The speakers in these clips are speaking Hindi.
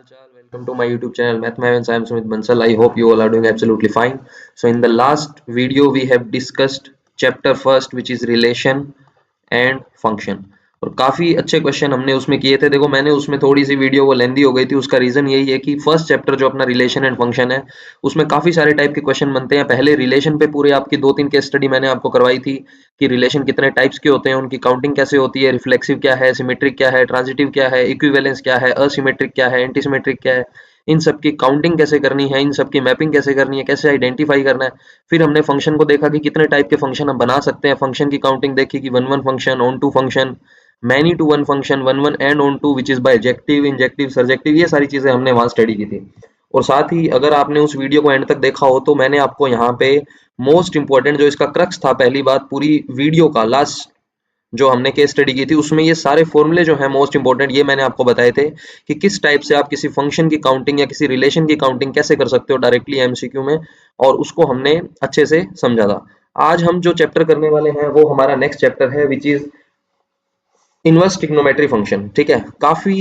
Hachal, welcome to my YouTube channel Math Mavens. I am Sumit Bansal. I hope you all are doing absolutely fine. So in the last video we have discussed chapter first which is relation and function और काफी अच्छे क्वेश्चन हमने उसमें किए थे। देखो मैंने उसमें थोड़ी सी वीडियो वो लेंदी हो गई थी, उसका रीजन यही है कि फर्स्ट चैप्टर जो अपना रिलेशन एंड फंक्शन है उसमें काफी सारे टाइप के क्वेश्चन बनते हैं। पहले रिलेशन पे पूरे आपकी 2-3 केस स्टडी मैंने आपको करवाई थी कि रिलेशन कितने टाइप्स के होते हैं, उनकी काउंटिंग कैसे होती है, रिफ्लेक्सिव क्या है, सिमेट्रिक क्या है, ट्रांजिटिव क्या है, इक्विवेलेंस क्या है, असिमेट्रिक क्या है, एंटीसिमेट्रिक क्या है, इन सब की काउंटिंग कैसे करनी है, इन सब की मैपिंग कैसे करनी है, कैसे आइडेंटिफाई करना है। फिर हमने फंक्शन को देखा कि कितने टाइप के फंक्शन हम बना सकते हैं, फंक्शन की काउंटिंग देखी कि one one function, onto function, many to one function, one one and onto which is bijective, injective, surjective, ये सारी चीजें हमने वहां स्टडी की थी। और साथ ही अगर आपने उस वीडियो को एंड तक देखा हो तो मैंने आपको यहाँ पे मोस्ट इंपॉर्टेंट जो इसका क्रक्स था, पहली बात पूरी वीडियो का लास्ट जो हमने केस स्टडी की थी उसमें ये सारे फॉर्मूले जो है मोस्ट इंपॉर्टेंट ये मैंने आपको बताए थे कि किस टाइप से आप किसी फंक्शन की काउंटिंग या किसी रिलेशन की काउंटिंग कैसे कर सकते हो डायरेक्टली एमसीक्यू में, और उसको हमने अच्छे से समझा था। आज हम जो चैप्टर करने वाले हैं वो हमारा नेक्स्ट चैप्टर है which is inverse trigonometry function. ठीक है, काफी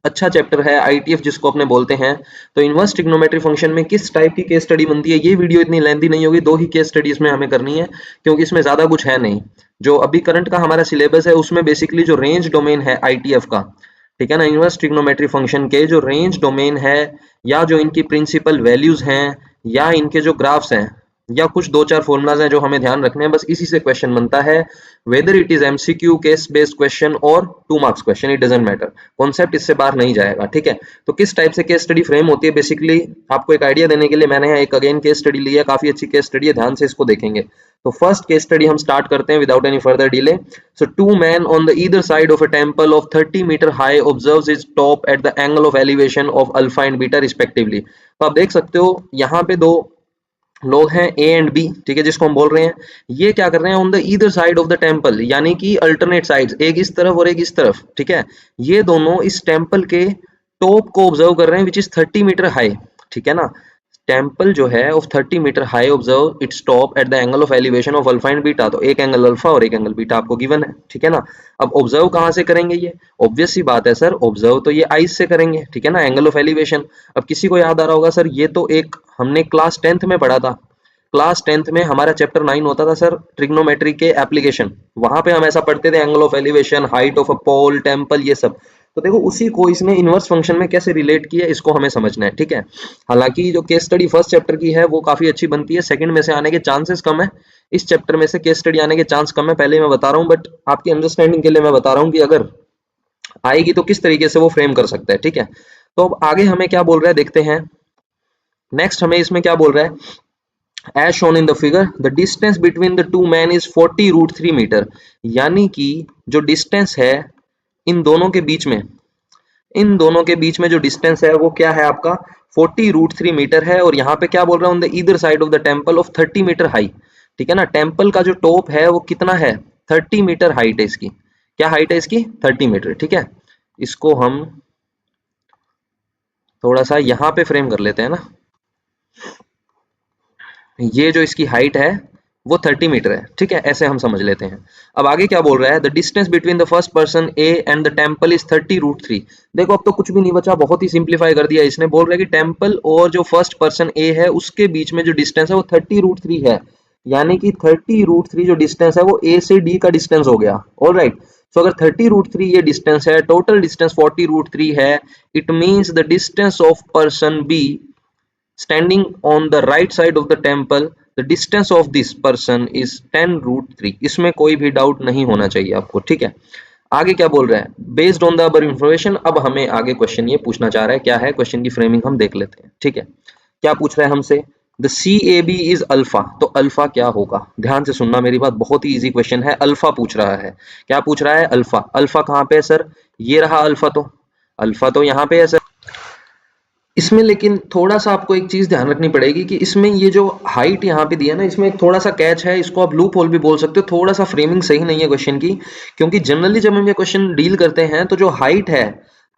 अच्छा चैप्टर है, आईटीएफ जिसको अपने बोलते हैं। तो इनवर्स ट्रिग्नोमेट्री फंक्शन में किस टाइप की केस स्टडी बनती है, ये वीडियो इतनी लेंथी नहीं होगी, 2 ही केस स्टडी इसमें हमें करनी है क्योंकि इसमें ज्यादा कुछ है नहीं। जो अभी करंट का हमारा सिलेबस है उसमें बेसिकली जो रेंज डोमेन है आईटीएफ का, ठीक है ना, इनवर्स ट्रिग्नोमेट्री फंक्शन के जो रेंज डोमेन है या जो इनकी प्रिंसिपल वैल्यूज हैं या इनके जो ग्राफ्स हैं या कुछ 2-4 फॉर्मूलाज हैं जो हमें ध्यान रखने हैं, बस इसी से क्वेश्चन बनता है। Whether it is MCQ, case based question और 2 marks question, it doesn't matter, concept इससे बाहर नहीं जाएगा। ठीक है, तो किस टाइप से केस स्टडी फ्रेम होती है बेसिकली आपको एक आइडिया देने के लिए मैंने यहाँ एक अगेन केस स्टडी ली है, काफी अच्छी केस स्टडी है, ध्यान से इसको देखेंगे। तो फर्स्ट केस स्टडी हम स्टार्ट करते हैं without any further delay. So 2 men on the either side of a temple of 30 meter high observes its top at the angle of elevation of alpha and beta respectively। तो आप देख सकते हो यहाँ पे 2 लोग हैं ए एंड बी, ठीक है, जिसको हम बोल रहे हैं ये क्या कर रहे हैं on the either side of the temple, यानी कि अल्टरनेट साइड्स, एक इस तरफ और एक इस तरफ। ठीक है, ये दोनों इस टेम्पल के टॉप को ऑब्जर्व कर रहे हैं विच इज 30 मीटर हाई। ठीक है ना, टेम्पल जो है of 30 metre high observe its top at the angle of elevation of alpha and beta. तो एक एंगल अल्फा और एक एंगल बीटा आपको गिवन है। ठीक है ना, अब ऑब्जर्व कहां से करेंगे, ये ऑब्वियस सी बात है सर, ऑब्जर्व तो ये आइस से करेंगे। ठीक है ना, एंगल ऑफ एलिवेशन। अब किसी को याद आ रहा होगा सर ये तो एक हमने क्लास 10th में पढ़ा था, क्लास 10th में हमारा चैप्टर 9 होता था सर ट्रिग्नोमेट्री के एप्लीकेशन, वहां पे हम ऐसा पढ़ते थे, angle of elevation, height of a pole, temple, ये सब। तो देखो उसी को इसने इनवर्स फंक्शन में कैसे रिलेट किया इसको हमें समझना है। ठीक है, हालांकि जो केस स्टडी फर्स्ट चैप्टर की है वो काफी अच्छी बनती है, सेकंड में से आने के चांसेस कम है, इस चैप्टर में से केस स्टडी आने के चांस कम है, पहले मैं बता रहा हूँ, बट आपकी अंडरस्टैंडिंग के लिए मैं बता रहा हूँ कि अगर आएगी तो किस तरीके से वो फ्रेम कर सकता है। ठीक है, तो अब आगे हमें क्या बोल रहा है देखते हैं। नेक्स्ट हमें इसमें क्या बोल रहा है, as shown in the figure the distance between the two men is 40√3 metre, यानी कि जो डिस्टेंस है इन दोनों के बीच में, इन दोनों के बीच में जो डिस्टेंस है वो क्या है आपका 40√3 मीटर है। और यहाँ पे क्या बोल रहा है on the either side of the temple of 30 metre high. ठीक है ना, टेम्पल का जो टॉप है वो कितना है 30 मीटर हाइट है इसकी, क्या हाइट है इसकी 30 मीटर। ठीक है, इसको हम थोड़ा सा यहाँ पे फ्रेम कर लेते हैं ना, ये जो इसकी हाइट है वो 30 मीटर है। ठीक है, ऐसे हम समझ लेते हैं। अब आगे क्या बोल रहा है, the distance between the first person A and the temple is 30√3। देखो अब तो कुछ भी नहीं बचा, बहुत ही सिंप्लीफाई कर दिया इसने। बोल रहा है कि टेम्पल और जो फर्स्ट पर्सन ए है उसके बीच में जो डिस्टेंस है वो 30√3 है, यानी कि 30√3 जो डिस्टेंस है वो ए से डी का डिस्टेंस हो गया। ऑल राइट, सो अगर 30√3 ये डिस्टेंस है, टोटल डिस्टेंस 40√3 है, it means the distance of person be standing on the right side of the temple, the distance of this person is 10√3। इसमें कोई भी डाउट नहीं होना चाहिए आपको। ठीक है, आगे क्या बोल रहा है, बेस्ड ऑन द अबर इंफॉर्मेशन। अब हमें आगे क्वेश्चन ये पूछना चाह रहा है, क्या है क्वेश्चन की फ्रेमिंग हम देख लेते हैं। ठीक है, क्या पूछ रहा है हमसे, the C A B is alpha. तो अल्फा क्या होगा, ध्यान से सुनना मेरी बात, बहुत ही इजी क्वेश्चन है। अल्फा पूछ रहा है, क्या पूछ रहा है, अल्फा। अल्फा कहाँ पे है सर, ये रहा अल्फा, तो अल्फा तो यहाँ पे है सर। इसमें लेकिन थोड़ा सा आपको एक चीज ध्यान रखनी पड़ेगी कि इसमें ये जो हाइट यहाँ पे दिया ना, इसमें एक थोड़ा सा कैच है, इसको आप लूप होल भी बोल सकते हो, थोड़ा सा फ्रेमिंग सही नहीं है क्वेश्चन की। क्योंकि जनरली जब हम ये क्वेश्चन डील करते हैं तो जो हाइट है,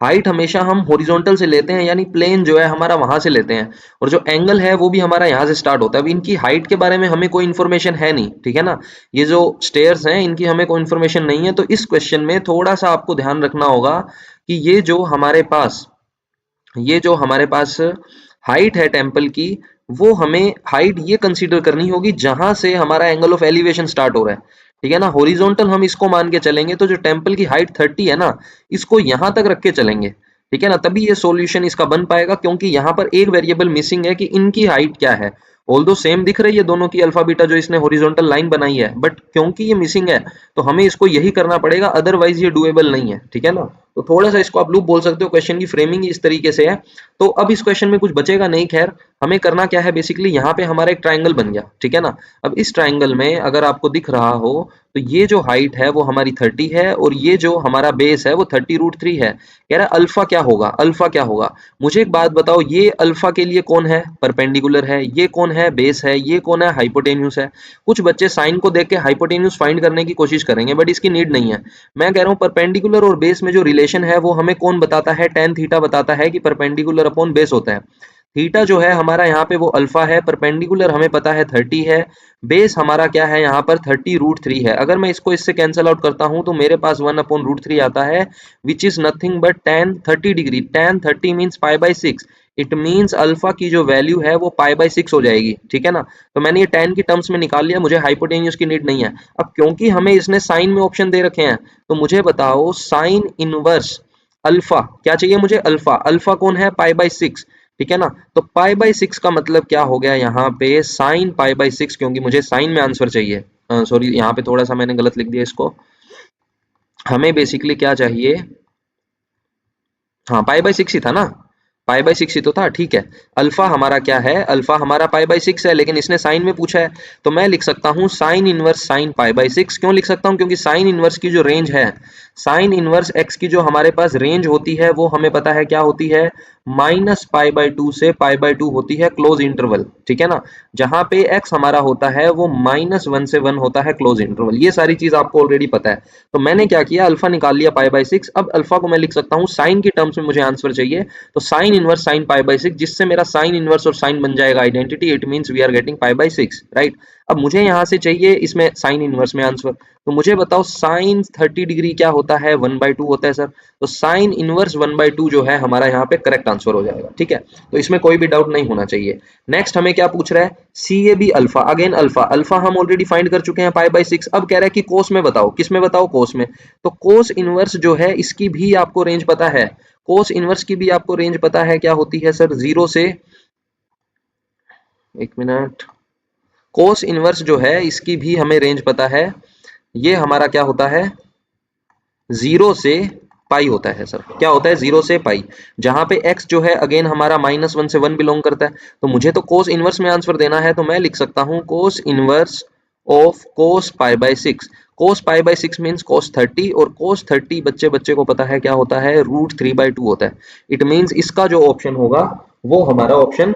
हाइट हमेशा हम हॉरिजॉन्टल से लेते हैं, यानी प्लेन जो है हमारा वहां से लेते हैं, और जो एंगल है वो भी हमारा यहाँ से स्टार्ट होता है। अब इनकी हाइट के बारे में हमें कोई इन्फॉर्मेशन है नहीं, ठीक है ना, ये जो स्टेयर्स हैं इनकी हमें कोई इन्फॉर्मेशन नहीं है। तो इस क्वेश्चन में थोड़ा सा आपको ध्यान रखना होगा कि ये जो हमारे पास ये जो हमारे पास हाइट है टेम्पल की, वो हमें हाइट ये कंसीडर करनी होगी जहां से हमारा एंगल ऑफ एलिवेशन स्टार्ट हो रहा है, ठीक है ना। हॉरिजॉन्टल हम इसको मान के चलेंगे तो जो टेम्पल की हाइट 30 है ना, इसको यहां तक रख के चलेंगे, ठीक है ना, तभी ये सॉल्यूशन इसका बन पाएगा, क्योंकि यहाँ पर एक वेरिएबल मिसिंग है कि इनकी हाइट क्या है। ऑल्दो सेम दिख रही है दोनों की अल्फा बीटा जो इसने हॉरिजॉन्टल लाइन बनाई है, बट क्योंकि ये मिसिंग है तो हमें इसको यही करना पड़ेगा, अदरवाइज ये डुएबल नहीं है, ठीक है ना। तो थोड़ा सा इसको आप लूप बोल सकते हो, क्वेश्चन की फ्रेमिंग इस तरीके से है। तो अब इस क्वेश्चन में कुछ बचेगा नहीं, खैर हमें करना क्या है, बेसिकली यहाँ पे हमारा एक ट्राइंगल बन गया, ठीक है ना। अब इस ट्राइंगल में अगर आपको दिख रहा हो तो ये जो हाइट है वो हमारी 30 है और ये जो हमारा बेस है वो 30√3 है। कह रहा है अल्फा क्या होगा, अल्फा क्या होगा। मुझे एक बात बताओ, ये अल्फा के लिए कौन है, परपेंडिकुलर है, ये कौन है, बेस है, ये कौन है, हाइपोटेन्यूस है। कुछ बच्चे साइन को देख के हाइपोटेन्यूस फाइंड करने की कोशिश करेंगे, बट इसकी नीड नहीं है। मैं कह रहा हूँ परपेंडिकुलर और बेस में जो रिलेशन है वो हमें कौन बताता है, tan थीटा बताता है कि परपेंडिकुलर अपॉन बेस होता है। थीटा जो है हमारा यहाँ पे वो अल्फा है, परपेंडिकुलर हमें पता है 30 है, बेस हमारा क्या है यहाँ पर 30√3 है। अगर मैं इसको इससे कैंसल आउट करता हूँ तो मेरे पास 1/√3 आता है, which is nothing but tan 30 degree. tan 30 means π/6, it means alpha की जो वैल्यू है वो π/6 हो जाएगी, ठीक है ना। तो मैंने ये tan की टर्म्स में निकाल लिया, मुझे हाइपोटेन्यूस की नीड नहीं है। अब क्योंकि हमें इसने साइन में ऑप्शन दे रखे हैं, तो मुझे बताओ साइन इनवर्स अल्फा क्या चाहिए मुझे, अल्फा, अल्फा कौन है, π/6, ठीक है ना। तो π/6 का मतलब क्या हो गया यहाँ पे, साइन π/6, क्योंकि मुझे साइन में आंसर चाहिए। सॉरी यहाँ पे थोड़ा सा मैंने गलत लिख दिया इसको, हमें बेसिकली क्या चाहिए, हाँ π/6 ही था ना, π/6 ही तो था, ठीक है। अल्फा हमारा क्या है, अल्फा हमारा π/6 है, लेकिन इसने साइन में पूछा है, तो मैं लिख सकता हूँ साइन इनवर्स साइन π/6। क्यों लिख सकता हूँ, क्योंकि साइन इनवर्स की जो रेंज है, साइन इनवर्स एक्स की जो हमारे पास रेंज होती है वो हमें पता है क्या होती है, -π/2 से π/2 होती है, क्लोज इंटरवल, ठीक है ना। जहां पे एक्स हमारा होता है वो -1 से 1 होता है, क्लोज इंटरवल। ये सारी चीज आपको ऑलरेडी पता है। तो मैंने क्या किया, अल्फा निकाल लिया π/6। अब अल्फा को मैं लिख सकता हूँ साइन की टर्म्स में, मुझे आंसर चाहिए, तो साइन इनवर्स साइन π/6, जिससे मेरा साइन इनवर्स और साइन बन जाएगा identity, it means we are getting π/6, right. अब मुझे यहाँ से चाहिए इसमें साइन इनवर्स में आंसर, तो मुझे बताओ साइन 30 डिग्री क्या होता है, 1/2 होता है सर। तो साइन इनवर्स 1/2 जो है हमारा यहाँ पे करेक्ट आंसर हो जाएगा, ठीक है। तो इसमें कोई भी डाउट नहीं होना चाहिए। नेक्स्ट हमें क्या पूछ रहा है, CAB alpha, again alpha, alpha हम ऑलरेडी फाइंड कर चुके हैं π/6। अब कह रहा है कि कोस में बताओ, किस में बताओ, कोस में। तो कोस इनवर्स जो है इसकी भी आपको रेंज पता है, कोस इनवर्स की भी आपको रेंज पता है, क्या होती है सर, 0 से, एक मिनट, कोस इनवर्स जो है इसकी भी हमें रेंज पता है, ये हमारा क्या होता है, 0 से पाई होता है सर। क्या होता है, 0 से पाई, जहां पे x जो है अगेन हमारा -1 से 1 बिलोंग करता है। तो मुझे तो कोस इनवर्स में आंसर देना है, तो मैं लिख सकता हूं cos inverse of cos π/6। Cos π/6 means cos 30, और कोस 30 बच्चे बच्चे को पता है क्या होता है, √3/2 होता है। इट मीन्स इसका जो ऑप्शन होगा वो हमारा ऑप्शन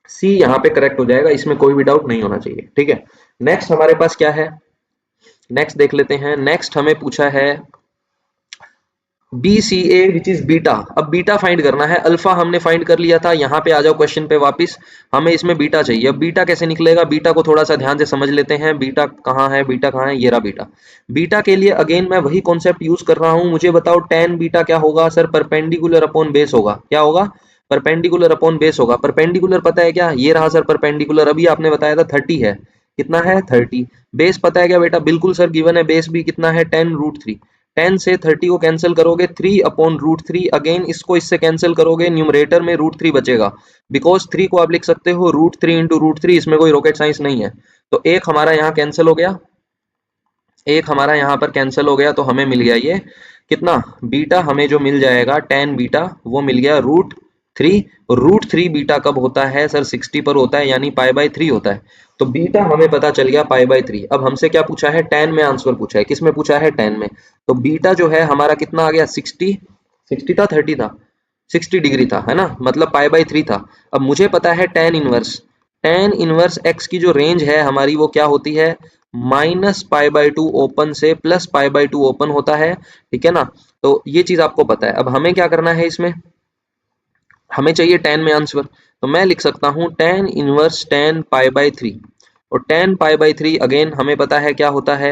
सी यहाँ पे करेक्ट हो जाएगा, इसमें कोई भी डाउट नहीं होना चाहिए, ठीक है। नेक्स्ट हमारे पास क्या है, नेक्स्ट देख लेते हैं। नेक्स्ट हमें पूछा है BCA विच इज बीटा। अब बीटा फाइंड करना है, अल्फा हमने फाइंड कर लिया था। यहाँ पे आ जाओ क्वेश्चन पे वापस, हमें इसमें बीटा चाहिए। अब बीटा कैसे निकलेगा, बीटा को थोड़ा सा ध्यान से समझ लेते हैं। बीटा कहाँ है, बीटा कहाँ है, ये रहा बीटा। बीटा के लिए अगेन मैं वही कॉन्सेप्ट यूज कर रहा हूँ। मुझे बताओ tan बीटा क्या होगा सर, परपेंडिकुलर अपॉन बेस होगा। क्या होगा, परपेंडिकुलर अपॉन बेस होगा। परपेंडिकुलर पता है क्या, ये रहा सर परपेंडिकुलर, अभी आपने बताया था 30 है, कितना है 30। बेस पता है क्या बेटा, बिल्कुल सर गिवन है, बेस भी कितना है 10√3। 10 से 30 को कैंसिल करोगे 3/√3, अगेन इसको इससे कैंसिल करोगे, न्यूमरेटर में √3 बचेगा, बिकॉज 3 को आप लिख सकते हो √3 इंटू √3, इसमें कोई रॉकेट साइंस नहीं है। तो एक हमारा यहाँ कैंसिल हो गया, एक हमारा यहाँ पर कैंसिल हो गया, तो हमें मिल गया ये कितना, बीटा हमें जो मिल जाएगा tan बीटा वो मिल गया √3। √3 बीटा कब होता है सर, 60 पर होता है, यानी π/3 होता है। तो बीटा हमें पता चल गया π/3। अब हमसे क्या पूछा है, tan में आंसर पूछा है, किस में पूछा है, tan में। तो बीटा जो है हमारा कितना आ गया, 60 था, 30 था, 60 डिग्री था, है ना, मतलब π/3 था। अब मुझे पता है tan inverse, tan inverse x की जो रेंज है हमारी वो क्या होती है, -π/2 ओपन से +π/2 ओपन होता है, ठीक है ना। तो ये चीज आपको पता है। अब हमें क्या करना है, इसमें हमें चाहिए tan में आंसर, तो मैं लिख सकता हूँ tan इनवर्स tan π/3, और tan π/3 अगेन हमें पता है क्या होता है,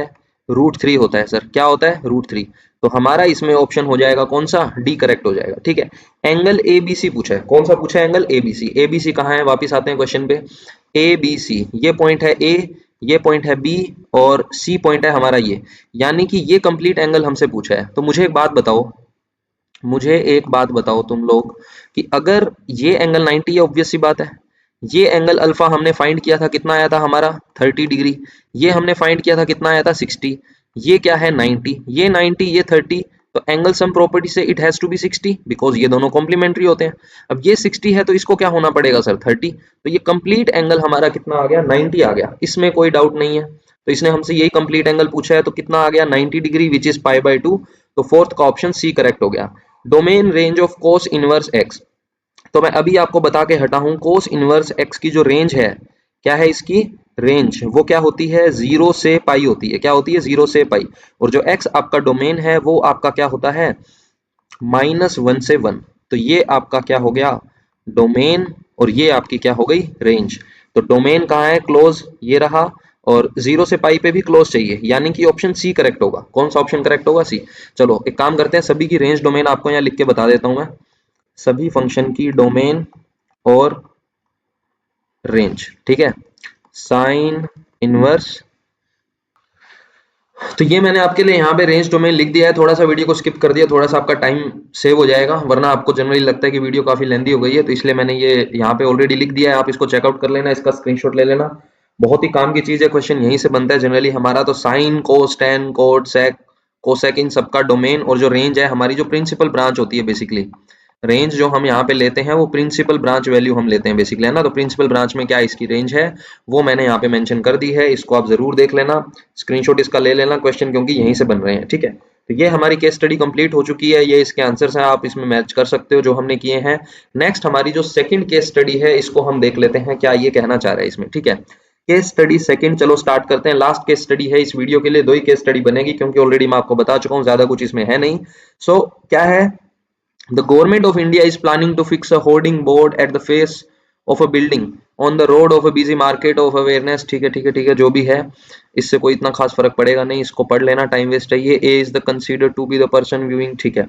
√3 होता है सर। क्या होता है, √3। तो हमारा इसमें ऑप्शन हो जाएगा कौन सा, डी करेक्ट हो जाएगा। ठीक है, एंगल एबीसी पूछा है, कौन सा पूछा है, एंगल एबीसी। एबीसी कहाँ है, वापिस आते हैं क्वेश्चन पे। एबीसी, ये पॉइंट है ए, ये पॉइंट है बी, और सी पॉइंट है हमारा ये, यानी कि ये कंप्लीट एंगल हमसे पूछा है। तो मुझे एक बात बताओ, मुझे एक बात बताओ तुम लोग, कि अगर ये एंगल 90 है, ऑब्वियस सी बात है, ये एंगल अल्फा हमने फाइंड किया था, कितना आया था हमारा 30 डिग्री, ये हमने फाइंड किया था कितना आया था 60, ये क्या है 90, ये 90, ये 30, तो एंगल सम प्रॉपर्टी से it has to be 60 because ये दोनों कॉम्प्लीमेंट्री होते हैं। अब ये 60 है तो इसको क्या होना पड़ेगा सर 30, तो ये कंप्लीट एंगल हमारा कितना आ गया 90 आ गया, इसमें कोई डाउट नहीं है। तो इसने हमसे यही कंप्लीट एंगल पूछा है, तो कितना आ गया 90 डिग्री विच इज π/2, तो फोर्थ का ऑप्शन सी करेक्ट हो गया। Domain range of cos inverse x, तो मैं अभी आपको बता के हटा हूं, कोस इनवर्स एक्स की जो रेंज है, क्या है इसकी रेंज, वो क्या होती है 0 से पाई होती है, क्या होती है 0 से पाई, और जो एक्स आपका डोमेन है वो आपका क्या होता है -1 से 1, तो ये आपका क्या हो गया डोमेन, और ये आपकी क्या हो गई रेंज। तो डोमेन कहाँ है क्लोज, ये रहा, और 0 से पाई पे भी क्लोज चाहिए, यानी कि ऑप्शन सी करेक्ट होगा। कौन सा ऑप्शन करेक्ट होगा, सी। चलो एक काम करते हैं, सभी की रेंज डोमेन आपको यहाँ लिख के बता देता हूं मैं, सभी फंक्शन की डोमेन और रेंज। ठीक है, साइन इनवर्स, तो ये मैंने आपके लिए यहाँ पे रेंज डोमेन लिख दिया है, थोड़ा सा वीडियो को स्किप कर दिया, थोड़ा सा आपका टाइम सेव हो जाएगा, वरना आपको जनरली लगता है कि वीडियो काफी लेंदी हो गई है, तो इसलिए मैंने ये यहाँ पे ऑलरेडी लिख दिया है, आप इसको चेकआउट कर लेना, इसका स्क्रीनशॉट ले लेना, बहुत ही काम की चीज है, क्वेश्चन यहीं से बनता है जनरली हमारा। तो साइन, कोस, टेन, कोट, सेक, कोसेक, इन सबका डोमेन, और जो रेंज है हमारी जो प्रिंसिपल ब्रांच होती है बेसिकली, रेंज जो हम यहाँ पे लेते हैं वो प्रिंसिपल ब्रांच वैल्यू हम लेते हैं बेसिकली, है ना। तो प्रिंसिपल ब्रांच में क्या इसकी रेंज है वो मैंने यहाँ पे मेंशन कर दी है, इसको आप जरूर देख लेना, स्क्रीनशॉट इसका ले लेना, क्वेश्चन क्योंकि यहीं से बन रहे हैं। ठीक है, तो ये हमारी केस स्टडी कंप्लीट हो चुकी है, ये इसके आंसर्स हैं, आप इसमें मैच कर सकते हो जो हमने किए हैं। नेक्स्ट हमारी जो सेकंड केस स्टडी है, इसको हम देख लेते हैं क्या ये कहना चाह रहा है इसमें। ठीक है, केस स्टडी सेकंड, चलो स्टार्ट करते हैं। लास्ट केस स्टडी है इस वीडियो के लिए, दो ही केस स्टडी बनेगी क्योंकि ऑलरेडी मैं आपको बता चुका हूँ, ज्यादा कुछ इसमें है नहीं। सो क्या है, the government of India is planning to fix a hoarding board at the face of a building on the road of a busy market of awareness। ठीक है ठीक है ठीक है, जो भी है इससे कोई इतना खास फर्क पड़ेगा नहीं, इसको पढ़ लेना, टाइम वेस्ट है ये। A is the considered to be the person viewing, ठीक है,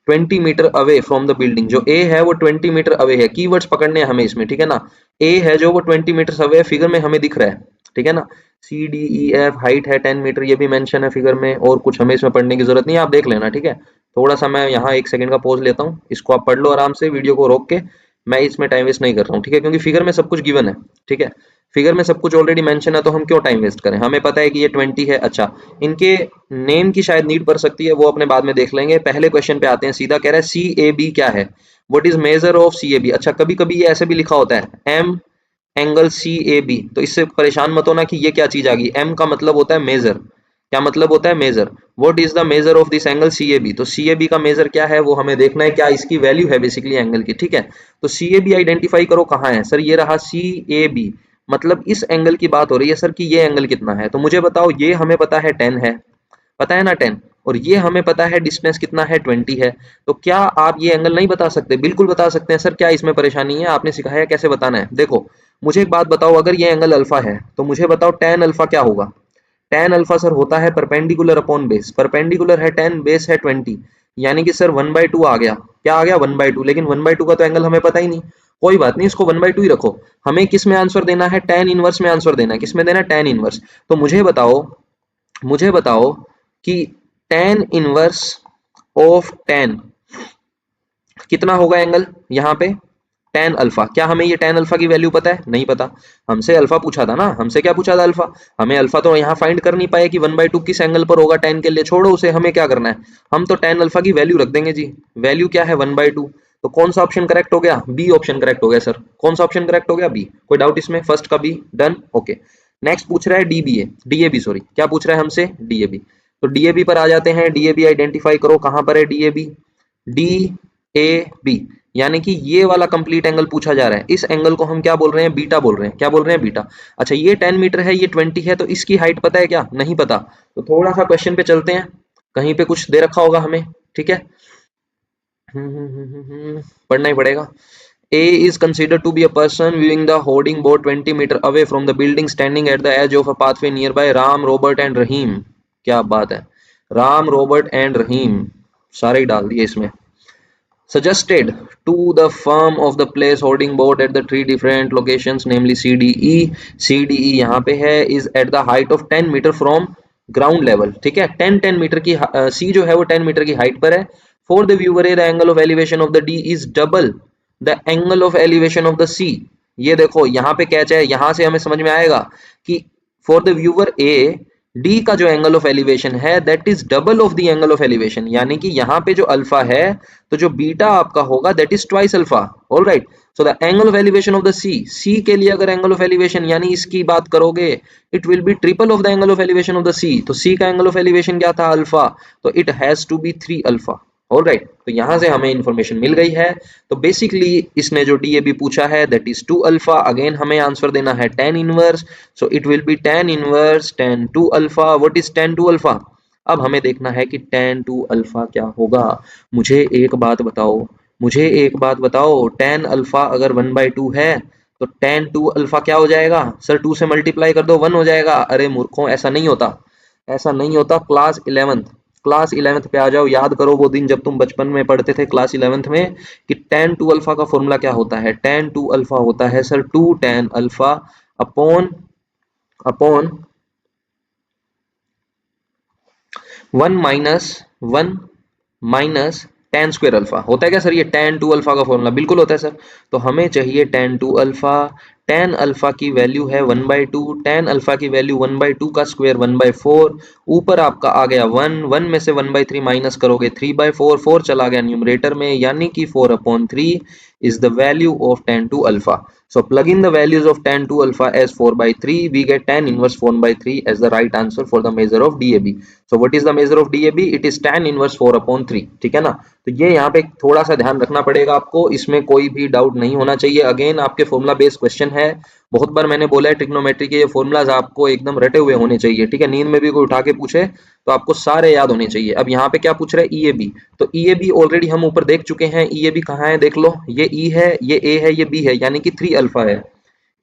20 metre away from the building, जो ए है वो 20 मीटर अवे है, कीवर्ड्स पकड़ने हैं हमें इसमें, ठीक है ना। ए है जो वो 20 मीटर अवे फिगर में हमें दिख रहा है, ठीक है ना। C D E F, height है 10 मीटर, ये भी मेंशन है फिगर में, और कुछ हमें इसमें पढ़ने की जरूरत नहीं है, आप देख लेना। ठीक है, थोड़ा सा मैं यहाँ 1 सेकंड का पॉज लेता हूँ, इसको आप पढ़ लो आराम से, वीडियो को रोक के, मैं इसमें टाइम वेस्ट नहीं कर रहा हूँ। ठीक है, क्योंकि फिगर में सब कुछ गिवन है। ठीक है, फिगर में सब कुछ ऑलरेडी मेंशन है, तो हम क्यों टाइम वेस्ट करें, हमें पता है कि ये 20 है। अच्छा, इनके नेम की शायद नीड पड़ सकती है, वो अपने बाद में देख लेंगे, पहले क्वेश्चन पे आते हैं सीधा। कह रहा है सी ए बी क्या है, what is measure of C A B. अच्छा, कभी कभी ये ऐसे भी लिखा होता है M angle C A B, तो इससे परेशान मत होना कि ये क्या चीज आ गई, एम का मतलब होता है मेजर, क्या मतलब होता है measure, what is the measure of this angle C A B, तो सी ए बी का मेजर क्या है वो हमें देखना है, क्या इसकी वैल्यू है बेसिकली एंगल की। ठीक है, तो सी ए बी आइडेंटिफाई करो कहाँ है सर, ये रहा सी ए बी, मतलब इस एंगल की बात हो रही है सर कि ये एंगल कितना है, तो मुझे बताओ, ये हमें पता है 10 है, पता है ना 10, और ये हमें पता है डिस्टेंस कितना है 20 है, तो क्या आप ये एंगल नहीं बता सकते, बिल्कुल बता सकते हैं सर, क्या इसमें परेशानी है, आपने सिखाया कैसे बताना है। देखो मुझे एक बात बताओ, अगर ये एंगल अल्फा है तो मुझे बताओ tan अल्फा क्या होगा, tan अल्फा सर होता है परपेंडिकुलर अपॉन बेस, परपेंडिकुलर है 10, बेस है 20, यानी कि सर 1/2 आ गया, क्या आ गया 1/2, लेकिन 1/2 का तो एंगल हमें पता ही नहीं, कोई बात नहीं, इसको 1/2 ही रखो, हमें किस में आंसर देना है, tan इनवर्स में आंसर देना है, किस में देना है tan इनवर्स। तो मुझे बताओ कि tan इनवर्स ऑफ tan कितना होगा एंगल यहाँ पे, tan अल्फा, क्या हमें ये tan अल्फा की वैल्यू पता है, नहीं पता, हमसे अल्फा पूछा था ना, हमसे क्या पूछा था अल्फा, हमें अल्फा तो यहाँ फाइंड कर नहीं पाए कि 1/2 किस एंगल पर होगा tan के लिए, छोड़ो उसे, हमें क्या करना है, हम तो tan अल्फा की वैल्यू रख देंगे जी, वैल्यू क्या है 1/2, तो कौन सा ऑप्शन करेक्ट हो गया, बी ऑप्शन करेक्ट हो गया सर, कौन सा ऑप्शन करेक्ट हो गया, बी, कोई डाउट इसमें, फर्स्ट का बी डन, ओके। नेक्स्ट पूछ रहा है डीएबी सॉरी, क्या पूछ रहा है हमसे, डीएबी, तो डीएबी पर आ जाते हैं, डीएबी आइडेंटिफाई करो कहां पर है डीएबी, डी ए बी, यानी कि ये वाला कंप्लीट एंगल पूछा जा रहा है, इस एंगल को हम क्या बोल रहे हैं, बीटा बोल रहे हैं, क्या बोल रहे हैं, बीटा। अच्छा, ये 10 मीटर है, ये 20 है, तो इसकी हाइट पता है क्या, नहीं पता, तो थोड़ा सा क्वेश्चन पे चलते हैं, कहीं पे कुछ दे रखा होगा हमें, ठीक है, पढ़ना ही पड़ेगा। A is considered to be a person viewing the hoarding board 20 meter away from the building, standing at the edge of a pathway nearby. Ram, Robert and Rahim, क्या बात है, राम, रॉबर्ट एंड रहीम, सारे ही डाल दिए इसमें। Suggested to the firm of the place holding board at the three different locations namely CDE, CDE यहाँ पे है is at the height of 10 metre from ground level, ठीक है, 10 मीटर की C जो है वो 10 मीटर की हाइट पर है। For the viewer A the angle of elevation of the D is double the angle of elevation of the C। ये देखो यहाँ पे कैच है, यहाँ से हमें समझ में आएगा कि for the viewer A D का जो एंगल ऑफ एलिवेशन है that is double of the angle of elevation, यानी कि यहाँ पे जो अल्फा है तो जो बीटा आपका होगा that is twice alpha. Alright, so the angle of elevation of the C, C के लिए अगर एंगल ऑफ एलिवेशन यानी इसकी बात करोगे it will be triple of the angle of elevation of the C. तो सी का एंगल ऑफ एलिवेशन क्या था अल्फा, तो it has to be 3 alpha. Alright, तो यहां से हमें इंफॉर्मेशन मिल गई है। तो बेसिकली इसने जो डीएबी पूछा है दैट इज 2 अल्फा। अगेन हमें आंसर देना है tan inverse, so it will B tan inverse tan 2 alpha. What is tan 2 alpha? अब हमें देखना है कि tan 2 अल्फा क्या होगा। मुझे एक बात बताओ, मुझे एक बात बताओ, tan अल्फा अगर 1/2 है तो tan 2 अल्फा क्या हो जाएगा? सर 2 से मल्टीप्लाई कर दो 1 हो जाएगा। अरे मूर्खों, ऐसा नहीं होता, ऐसा नहीं होता। क्लास 11th, क्लास 11th पे आ जाओ, याद करो वो दिन जब तुम बचपन में पढ़ते थे क्लास 11th में कि tan 2 अल्फा का फॉर्मूला क्या होता है। tan 2 अल्फा होता है sir 2 tan alpha upon upon 1 minus tan square alpha. होता है क्या सर ये tan 2 अल्फा का फॉर्मूला? बिल्कुल होता है सर। तो हमें चाहिए tan 2 अल्फा। tan अल्फा की वैल्यू है 1/2, tan अल्फा की वैल्यू 1/2 का स्क्वायर 1/4, ऊपर आपका आ गया 1, 1 में से 1/3 माइनस करोगे 3/4, 4 चला गया न्यूमरेटर में, यानी कि 4/3 is the value of tan 2 alpha. So plug in the values of tan 2 alpha as 4/3, we get tan inverse 1/3 as the right answer for the measure of DAB. So what is the measure of DAB? It is tan inverse 4/3, ठीक है ना। तो ये यहाँ पे थोड़ा सा ध्यान रखना पड़ेगा आपको, इसमें कोई भी डाउट नहीं होना चाहिए। अगेन आपके फॉर्मूला बेस्ड क्वेश्चन है, बहुत बार मैंने बोला है ट्रिग्नोमेट्री के ये फॉर्मूलाज आपको एकदम रटे हुए होने चाहिए, ठीक है। नींद में भी कोई उठा के पूछे तो आपको सारे याद होने चाहिए। अब यहाँ पे क्या पूछ रहे हैं? ईएबी। तो ईएबी ऑलरेडी हम ऊपर देख चुके हैं। ईएबी कहाँ है देख लो, ये ई है, ये ए है, ये बी है, यानी कि 3 अल्फा है।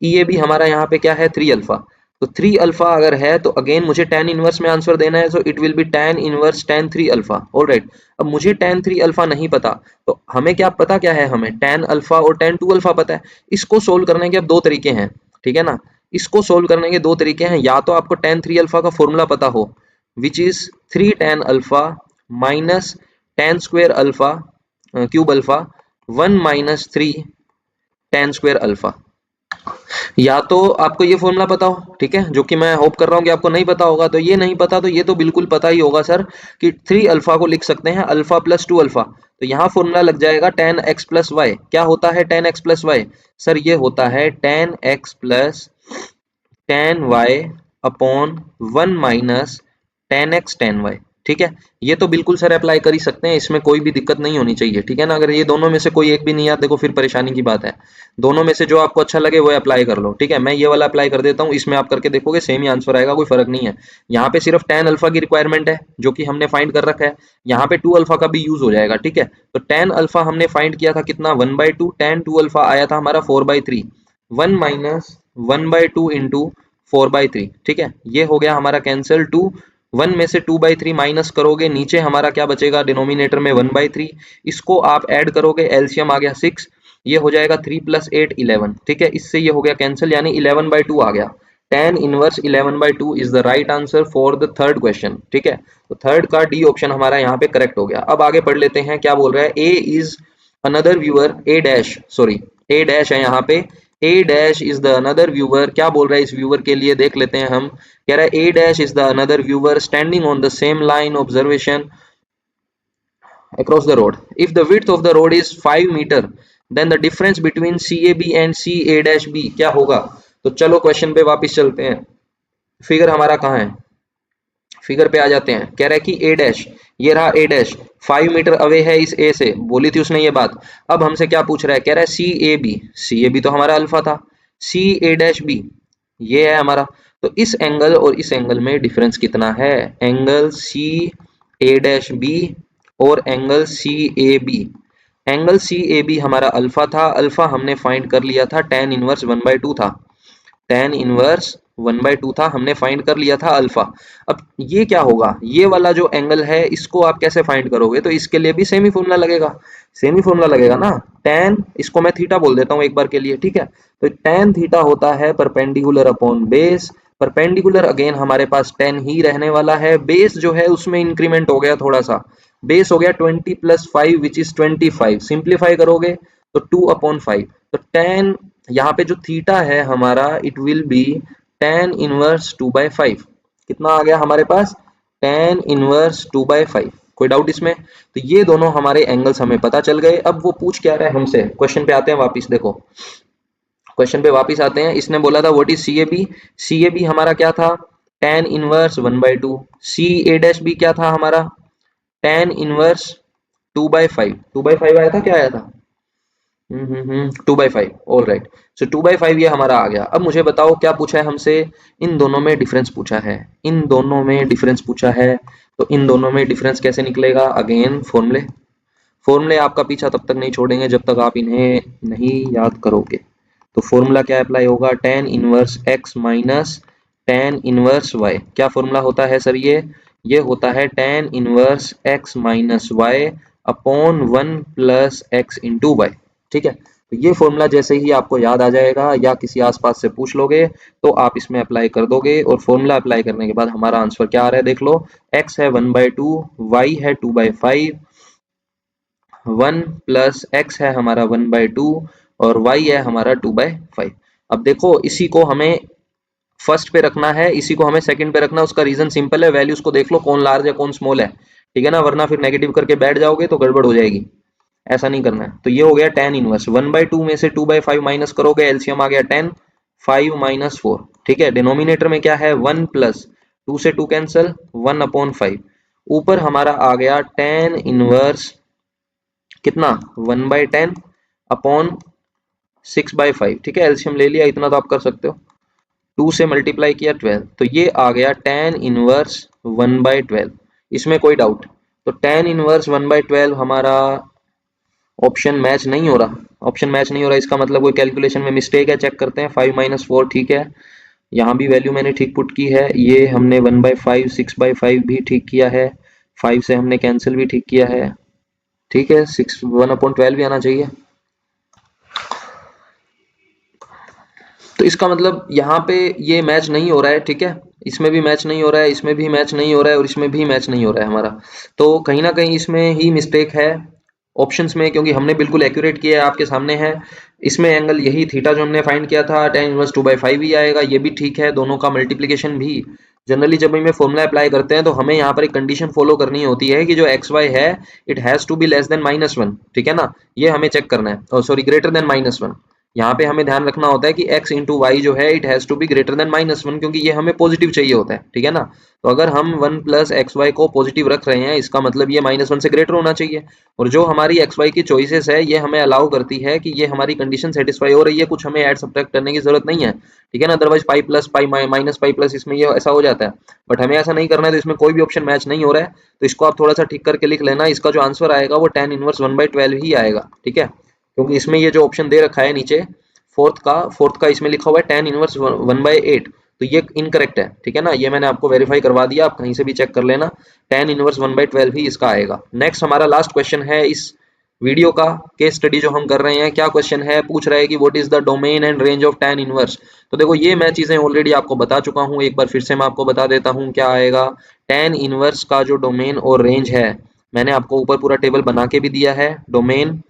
ईएबी हमारा यहाँ पे क्या है? 3 अल्फा। तो 3 अल्फा अगर है तो अगेन मुझे tan इनवर्स में आंसर देना है, so it will B tan inverse tan 3 alpha. Alright, अब मुझे tan 3 अल्फा नहीं पता, तो हमें क्या पता, क्या है हमें tan अल्फा और tan 2 अल्फा पता है। इसको सोल्व करने के अब दो तरीके हैं, ठीक है ना। इसको सोल्व करने के दो तरीके हैं, या तो आपको tan 3 अल्फा का फॉर्मूला पता हो which is 3 tan alpha minus tan square alpha cube alpha 1 minus 3 tan square alpha, या तो आपको ये फॉर्मूला पता हो, ठीक है, जो कि मैं होप कर रहा हूं कि आपको नहीं पता होगा। तो ये नहीं पता तो ये तो बिल्कुल पता ही होगा सर कि 3 अल्फा को लिख सकते हैं अल्फा प्लस 2 अल्फा। तो यहाँ फॉर्मूला लग जाएगा tan x प्लस वाई। क्या होता है tan x plus y? Sir ये होता है tan x plus tan y upon 1 minus tan x tan y, ठीक है। ये तो बिल्कुल सर अप्लाई कर ही सकते हैं, इसमें कोई भी दिक्कत नहीं होनी चाहिए, ठीक है ना। अगर ये दोनों में से कोई एक भी नहीं याद, देखो फिर परेशानी की बात है। दोनों में से जो आपको अच्छा लगे वो अप्लाई कर लो, ठीक है। मैं ये वाला अप्लाई कर देता हूँ, इसमें आप करके देखोगे सेम ही आंसर आएगा, कोई फर्क नहीं है। यहाँ पे सिर्फ tan अल्फा की रिक्वायरमेंट है जो कि हमने फाइंड कर रखा है, यहाँ पे 2 अल्फा का भी यूज हो जाएगा, ठीक है। तो tan अल्फा हमने फाइंड किया था कितना? 1/2, tan 2 अल्फा आया था हमारा 4/3, 1 माइनस 1/2 इंटू 4/3, ठीक है। ये हो गया हमारा कैंसिल, 1 में से 2/3 माइनस करोगे, नीचे हमारा क्या बचेगा डिनोमिनेटर में 1/3, इसको आप ऐड करोगे, एलसीएम आ गया 6, ये हो जाएगा 3 + 8 11, ठीक है। इससे ये हो गया कैंसिल, यानी 11/2 आ गया। tan inverse 11/2 is the right answer for the third question, ठीक है। तो थर्ड का डी ऑप्शन हमारा यहाँ पे करेक्ट हो गया। अब आगे पढ़ लेते हैं क्या बोल रहा है। A is another viewer, A dash, sorry A dash है यहाँ पे, A dash is the another viewer. क्या बोल रहा है इस व्यूअर के लिए, देख लेते हैं हम। कह रहा है A dash is the another viewer standing on the same line observation across the road. If the width of the road is 5 metre, then the difference between CAB and CA-B क्या होगा? तो चलो क्वेश्चन पे वापस चलते हैं। फिगर हमारा कहाँ है? फिगर पे आ जाते हैं। कह रहा है कि ए डैश, ये रहा ए डैश, 5 मीटर अवे है इस ए से, बोली थी उसने ये बात। अब हमसे क्या पूछ रहा है? कह रहा है सी ए बी तो हमारा अल्फा था, सी ए डैश बी ये है हमारा। तो इस एंगल और इस एंगल में डिफरेंस कितना है? Angle C A dash B और angle C A B. Angle C A B हमारा अल्फा था, अल्फा हमने फाइंड कर लिया था, tan इनवर्स 1/2 था, tan इनवर्स 1/2 था, हमने फाइंड कर लिया था अल्फा। अब ये क्या होगा, ये वाला जो एंगल है इसको आप कैसे फाइंड करोगे, तो इसके लिए भी सेम ही फॉर्मूला लगेगा, सेम ही फॉर्मूला लगेगा ना। tan, इसको मैं थीटा बोल देता हूँ एक बार के लिए, ठीक है। तो tan थीटा होता है perpendicular upon base. Perpendicular again हमारे पास 10 ही रहने वाला है, बेस जो है उसमें इंक्रीमेंट हो गया थोड़ा सा, बेस हो गया 20 + 5 विच इज 25। सिंप्लीफाई करोगे तो 2/5। तो tan यहाँ पे जो थीटा है हमारा, it will B tan inverse 2/5। कितना आ गया हमारे पास, tan इनवर्स 2/5। कोई डाउट इसमें? तो ये दोनों हमारे एंगल्स हमें पता चल गए। अब वो पूछ क्या रहा है हमसे, क्वेश्चन पे आते हैं वापिस, देखो क्वेश्चन पे वापिस आते हैं। इसने बोला था what is C A B, C A B हमारा क्या था, tan inverse 1/2। C A dash B क्या था हमारा, tan इनवर्स 2/5। 2/5 आया था, क्या आया था, 2/5। ऑल राइट, सो 2/5 ये हमारा आ गया। अब मुझे बताओ क्या पूछा है हमसे, इन दोनों में डिफरेंस पूछा है, इन दोनों में डिफरेंस पूछा है। तो इन दोनों में डिफरेंस कैसे निकलेगा, अगेन फॉर्मूले, फॉर्मूले आपका पीछा तब तक नहीं छोड़ेंगे जब तक आप इन्हें नहीं याद करोगे। तो फॉर्मूला क्या अप्लाई होगा, tan inverse x minus tan inverse y। क्या फॉर्मूला होता है सर, ये होता है tan inverse x minus y upon 1 + x into y, ठीक है। तो ये फॉर्मूला जैसे ही आपको याद आ जाएगा या किसी आसपास से पूछ लोगे तो आप इसमें अप्लाई कर दोगे, और फॉर्मूला अप्लाई करने के बाद हमारा आंसर क्या आ रहा है देख लो, x है 1/2, y है 2/5, 1 + x है हमारा 1/2 और y है हमारा 2/5। अब देखो इसी को हमें फर्स्ट पे रखना है, इसी को हमें सेकंड पे रखना है। उसका रीजन सिंपल है, वैल्यूज को देख लो कौन लार्ज है कौन स्मॉल है, ठीक है ना, वरना फिर नेगेटिव करके बैठ जाओगे तो गड़बड़ हो जाएगी, ऐसा नहीं करना है। तो ये हो गया tan इनवर्स, 1/2 में से 2/5 माइनस करोगे, एलसीएम आ गया 10, 5 - 4, ठीक है। डिनोमिनेटर में क्या है, 1 + 2 से 2 कैंसिल, 1/5। ऊपर हमारा आ गया tan इनवर्स कितना, 1/10 अपॉन 6/5, ठीक है। एलसीएम ले लिया, इतना तो आप कर सकते हो, 2 से मल्टीप्लाई किया 12, तो ये आ गया tan इनवर्स 1/12। इसमें कोई डाउट, तो tan इनवर्स 1/12 हमारा ऑप्शन मैच नहीं हो रहा, ऑप्शन मैच नहीं हो रहा, इसका मतलब कोई कैलकुलेशन में मिस्टेक है, चेक करते हैं। 5 - 4 ठीक है, यहाँ भी वैल्यू मैंने ठीक पुट की है, ये हमने 1/5 6/5 भी ठीक किया है, 5 से हमने कैंसिल भी ठीक किया है, ठीक है। 1/12 भी आना चाहिए। तो इसका मतलब यहाँ पे ये मैच नहीं हो रहा है, ठीक है, इसमें भी मैच नहीं हो रहा है, इसमें भी मैच नहीं हो रहा है, और इसमें भी मैच नहीं हो रहा है हमारा। तो कहीं ना कहीं इसमें ही मिस्टेक है ऑप्शंस में, क्योंकि हमने बिल्कुल एक्यूरेट किया है, आपके सामने है। इसमें एंगल यही थीटा जो हमने फाइंड किया था tan इनवर्स 2/5 ही आएगा, ये भी ठीक है। दोनों का मल्टीप्लीकेशन भी, जनरली जब हमें फॉर्मूला अप्लाई करते हैं तो हमें यहाँ पर एक कंडीशन फॉलो करनी होती है कि जो एक्स वाई है it has to be less than -1, ठीक है ना, ये हमें चेक करना है, और सॉरी ग्रेटर देन -1। यहाँ पे हमें ध्यान रखना होता है कि x इंटू वाई जो है it has to be greater than -1, क्योंकि ये हमें पॉजिटिव चाहिए होता है, ठीक है ना। तो अगर हम 1 + xy को पॉजिटिव रख रहे हैं, इसका मतलब ये -1 से ग्रेटर होना चाहिए। और जो हमारी xy की चॉइसेस है ये हमें अलाउ करती है कि ये हमारी कंडीशन सेटिस्फाई हो रही है, कुछ हमें ऐड सब्ट्रैक्ट करने की जरूरत नहीं है, ठीक है ना। Otherwise pi plus pi minus pi plus इसमें ये ऐसा हो जाता है, बट हमें ऐसा नहीं करना है। तो इसमें कोई भी ऑप्शन मैच नहीं हो रहा है, तो इसको आप थोड़ा सा ठीक करके लिख लेना। इसका जो आंसर आएगा वो tan इनवर्स 1/12 ही आएगा, ठीक है, क्योंकि इसमें ये जो ऑप्शन दे रखा है नीचे फोर्थ का इसमें लिखा हुआ है tan इनवर्स 1/8, तो ये इनकरेक्ट है, ठीक है ना। ये मैंने आपको वेरीफाई करवा दिया, आप कहीं से भी चेक कर लेना, tan इनवर्स 1/12 ही इसका आएगा। नेक्स्ट हमारा लास्ट क्वेश्चन है इस वीडियो का, केस स्टडी जो हम कर रहे हैं। क्या क्वेश्चन है, पूछ रहा है कि what is the domain and range of tan inverse. तो देखो ये मैं चीजें ऑलरेडी आपको बता चुका हूँ, एक बार फिर से मैं आपको बता देता हूँ क्या आएगा। tan इनवर्स का जो डोमेन और रेंज है, मैंने आपको ऊपर पूरा टेबल बना के भी दिया है, डोमेन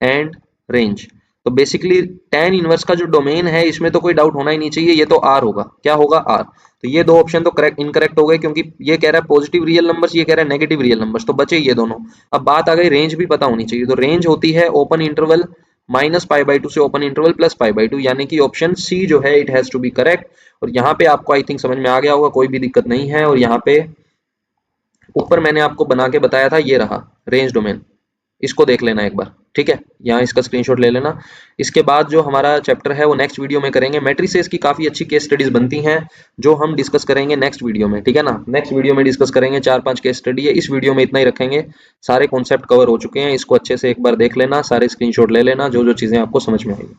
एंड रेंज। तो बेसिकली tan इनवर्स का जो डोमेन है इसमें तो कोई डाउट होना ही नहीं चाहिए, ये तो r होगा। क्या होगा, r। तो ये दो ऑप्शन तो करेक्ट इनकरेक्ट हो गए, क्योंकि ये कह रहा है पॉजिटिव रियल नंबर्स, ये कह रहा है नेगेटिव रियल नंबर्स, तो बचे ये दोनों। अब बात आ गई रेंज भी पता होनी चाहिए, तो रेंज होती है ओपन इंटरवल -π/2 से ओपन इंटरवल +π/2, यानी कि ऑप्शन सी जो है it has to be correct. और यहाँ पे आपको आई थिंक समझ में आ गया होगा, कोई भी दिक्कत नहीं है। और यहाँ पे ऊपर मैंने आपको बना के बताया था, ये रहा रेंज डोमेन, इसको देख लेना एक बार, ठीक है, यहाँ इसका स्क्रीनशॉट ले लेना। इसके बाद जो हमारा चैप्टर है वो नेक्स्ट वीडियो में करेंगे। मैट्रिसेस की काफी अच्छी केस स्टडीज बनती हैं जो हम डिस्कस करेंगे नेक्स्ट वीडियो में, ठीक है ना। नेक्स्ट वीडियो में डिस्कस करेंगे 4-5 केस स्टडी है, इस वीडियो में इतना ही रखेंगे, सारे कॉन्सेप्ट कवर हो चुके हैं। इसको अच्छे से एक बार देख लेना, सारे स्क्रीनशॉट ले लेना, जो जो चीजें आपको समझ में आएगी।